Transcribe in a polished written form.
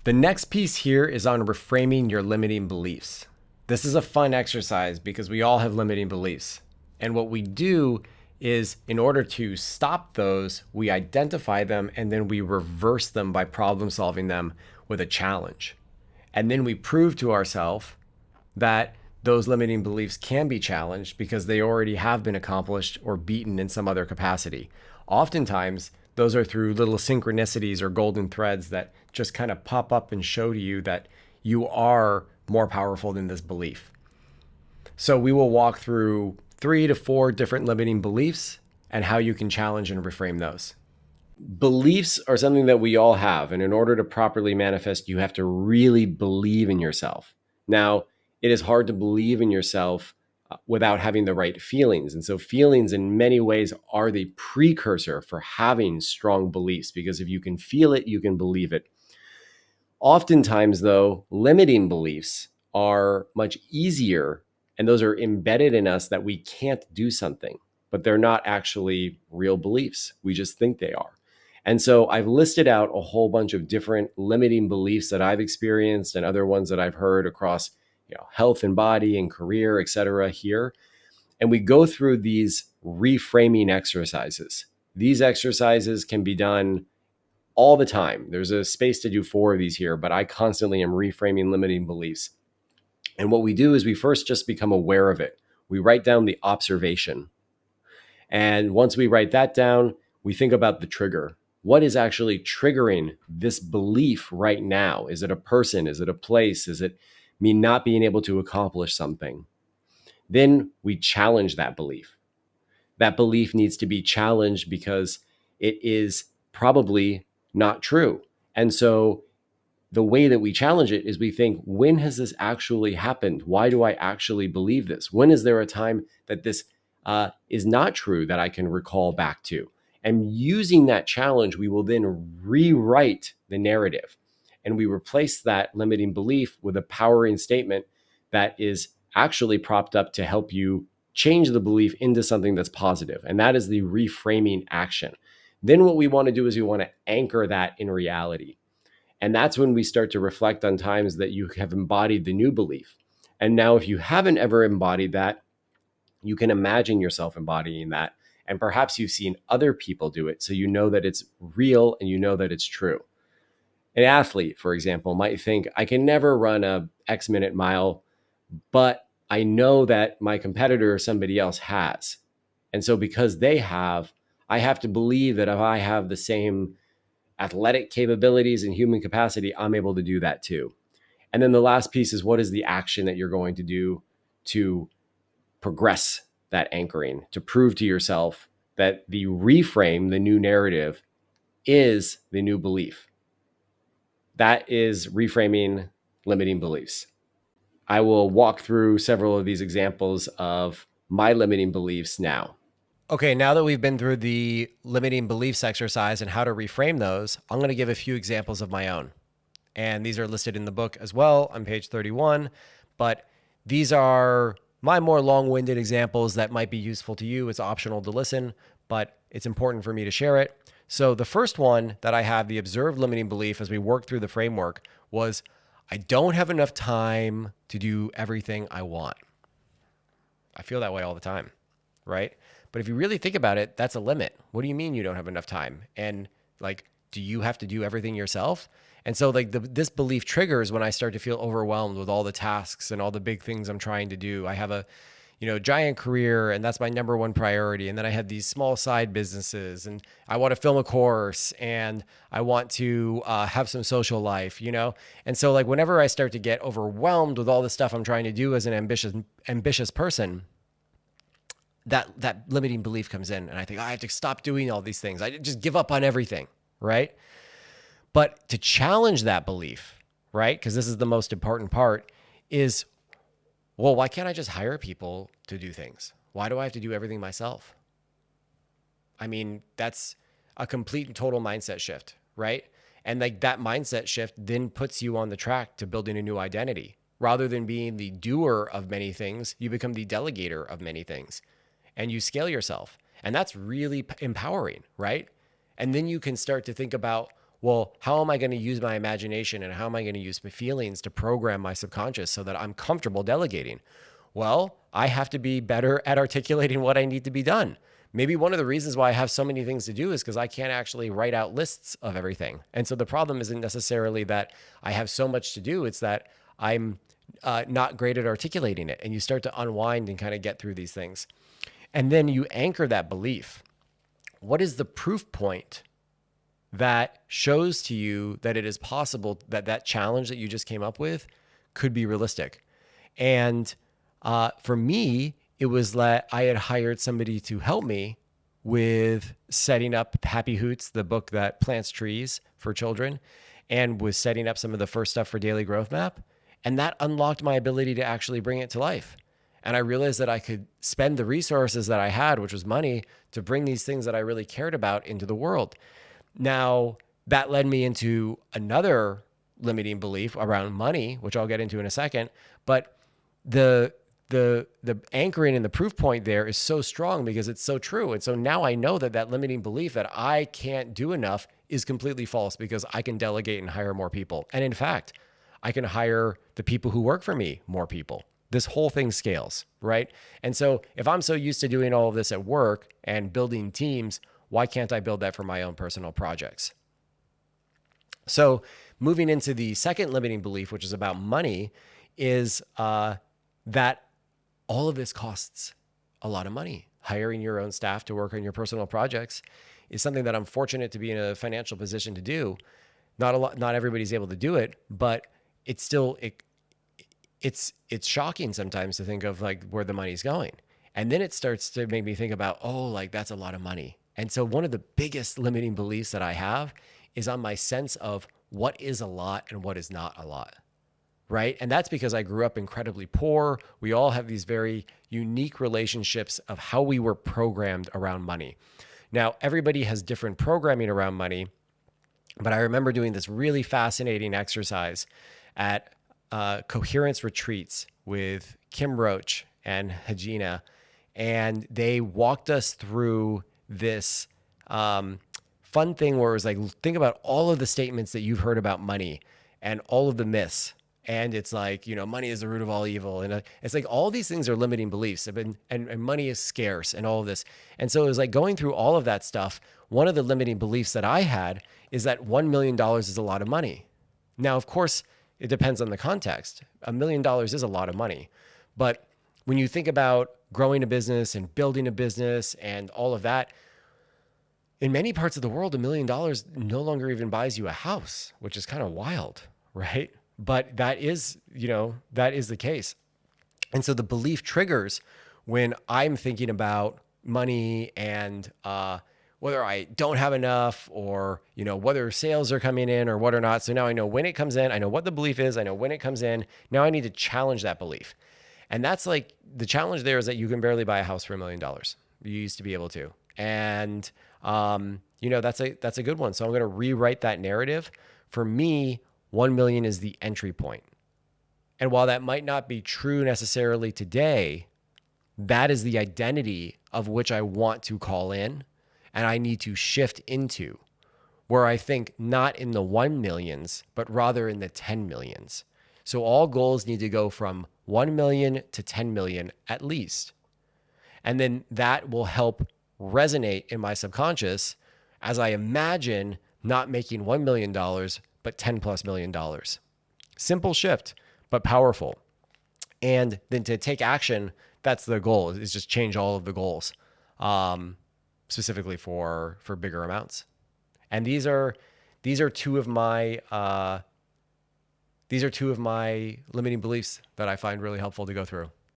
The next piece here is on reframing your limiting beliefs. This is a fun exercise because we all have limiting beliefs. And what we do is, in order to stop those, we identify them and then we reverse them by problem solving them with a challenge. And then we prove to ourselves that those limiting beliefs can be challenged because they already have been accomplished or beaten in some other capacity. Oftentimes, those are through little synchronicities or golden threads that just kind of pop up and show to you that you are more powerful than this belief. So we will walk through 3 to 4 different limiting beliefs and how you can challenge and reframe those. Beliefs are something that we all have, and in order to properly manifest, you have to really believe in yourself. Now, it is hard to believe in yourself without having the right feelings. And so feelings in many ways are the precursor for having strong beliefs, because if you can feel it, you can believe it. Oftentimes, though, limiting beliefs are much easier, and those are embedded in us that we can't do something, but they're not actually real beliefs. We just think they are. And so I've listed out a whole bunch of different limiting beliefs that I've experienced and other ones that I've heard across health and body and career, et cetera, here. And we go through these reframing exercises. These exercises can be done all the time. There's a space to do 4 of these here, but I constantly am reframing limiting beliefs. And what we do is we first just become aware of it. We write down the observation. And once we write that down, we think about the trigger. What is actually triggering this belief right now? Is it a person? Is it a place? Is it me not being able to accomplish something? Then we challenge that belief. That belief needs to be challenged because it is probably not true. And so the way that we challenge it is we think, when has this actually happened? Why do I actually believe this? When is there a time that this is not true that I can recall back to? And using that challenge, we will then rewrite the narrative. And we replace that limiting belief with a powering statement that is actually propped up to help you change the belief into something that's positive. And that is the reframing action. Then what we want to do is we want to anchor that in reality. And that's when we start to reflect on times that you have embodied the new belief. And now, if you haven't ever embodied that, you can imagine yourself embodying that. And perhaps you've seen other people do it, so you know that it's real and you know that it's true. An athlete, for example, might think, I can never run a X minute mile, but I know that my competitor or somebody else has. And so because they have, I have to believe that if I have the same athletic capabilities and human capacity, I'm able to do that too. And then the last piece is, what is the action that you're going to do to progress that anchoring, to prove to yourself that the reframe, the new narrative, is the new belief. That is reframing limiting beliefs. I will walk through several of these examples of my limiting beliefs now. Okay, now that we've been through the limiting beliefs exercise and how to reframe those, I'm going to give a few examples of my own. And these are listed in the book as well on page 31. But these are my more long-winded examples that might be useful to you. It's optional to listen, but it's important for me to share it. So the first one that I have, the observed limiting belief as we work through the framework, was, I don't have enough time to do everything I want. I feel that way all the time, right? But if you really think about it, that's a limit. What do you mean you don't have enough time? And do you have to do everything yourself? And so this belief triggers when I start to feel overwhelmed with all the tasks and all the big things I'm trying to do. I have a giant career, and that's my number one priority. And then I have these small side businesses, and I want to film a course, and I want to have some social life, And so whenever I start to get overwhelmed with all the stuff I'm trying to do as an ambitious person, that limiting belief comes in, and I think, I have to stop doing all these things. I just give up on everything, right? But to challenge that belief, right? Because this is the most important part, is, well, why can't I just hire people to do things? Why do I have to do everything myself? I mean, that's a complete and total mindset shift, right? And that mindset shift then puts you on the track to building a new identity. Rather than being the doer of many things, you become the delegator of many things, and you scale yourself. And that's really empowering, right? And then you can start to think about, Well, how am I going to use my imagination and how am I going to use my feelings to program my subconscious so that I'm comfortable delegating? Well, I have to be better at articulating what I need to be done. Maybe one of the reasons why I have so many things to do is because I can't actually write out lists of everything. And so the problem isn't necessarily that I have so much to do, it's that I'm not great at articulating it. And you start to unwind and kind of get through these things. And then you anchor that belief. What is the proof point that shows to you that it is possible that that challenge that you just came up with could be realistic? And for me, it was that I had hired somebody to help me with setting up Happy Hoots, the book that plants trees for children, and was setting up some of the first stuff for Daily Growth Map. And that unlocked my ability to actually bring it to life. And I realized that I could spend the resources that I had, which was money, to bring these things that I really cared about into the world. Now, that led me into another limiting belief around money, which I'll get into in a second. But the anchoring and the proof point there is so strong because it's so true. And so now I know that that limiting belief that I can't do enough is completely false because I can delegate and hire more people. And in fact, I can hire the people who work for me more people. This whole thing scales, right? And so if I'm so used to doing all of this at work and building teams, why can't I build that for my own personal projects? So moving into the second limiting belief, which is about money, is that all of this costs a lot of money. Hiring your own staff to work on your personal projects is something that I'm fortunate to be in a financial position to do. Not everybody's able to do it, but it's still, it's shocking sometimes to think of like where the money's going. And then it starts to make me think about, oh, like that's a lot of money. And so one of the biggest limiting beliefs that I have is on my sense of what is a lot and what is not a lot. Right? And that's because I grew up incredibly poor. We all have these very unique relationships of how we were programmed around money. Now, everybody has different programming around money, but I remember doing this really fascinating exercise at coherence retreats with Kim Roach and Hajina, and they walked us through this fun thing where it was like, think about all of the statements that you've heard about money and all of the myths. And it's like, money is the root of all evil. And it's like all these things are limiting beliefs and money is scarce and all of this. And so it was like going through all of that stuff. One of the limiting beliefs that I had is that $1 million is a lot of money. Now, of course, it depends on the context. $1 million is a lot of money. But when you think about growing a business and building a business and all of that, in many parts of the world, $1 million no longer even buys you a house, which is kind of wild, right? But that is the case. And so the belief triggers when I'm thinking about money and whether I don't have enough or, whether sales are coming in or what or not. So now I know when it comes in, I know what the belief is, I know when it comes in. Now I need to challenge that belief. And that's like the challenge there is that you can barely buy a house for $1 million. You used to be able to. And, that's a good one. So I'm going to rewrite that narrative. For me, 1 million is the entry point. And while that might not be true necessarily today, that is the identity of which I want to call in and I need to shift into, where I think not in the 1 millions, but rather in the 10 millions. So all goals need to go from 1 million to 10 million at least. And then that will help resonate in my subconscious as I imagine not making $1 million, but $10+ million. Simple shift, but powerful. And then to take action, that's the goal, is just change all of the goals, specifically for bigger amounts. And these are two of my limiting beliefs that I find really helpful to go through.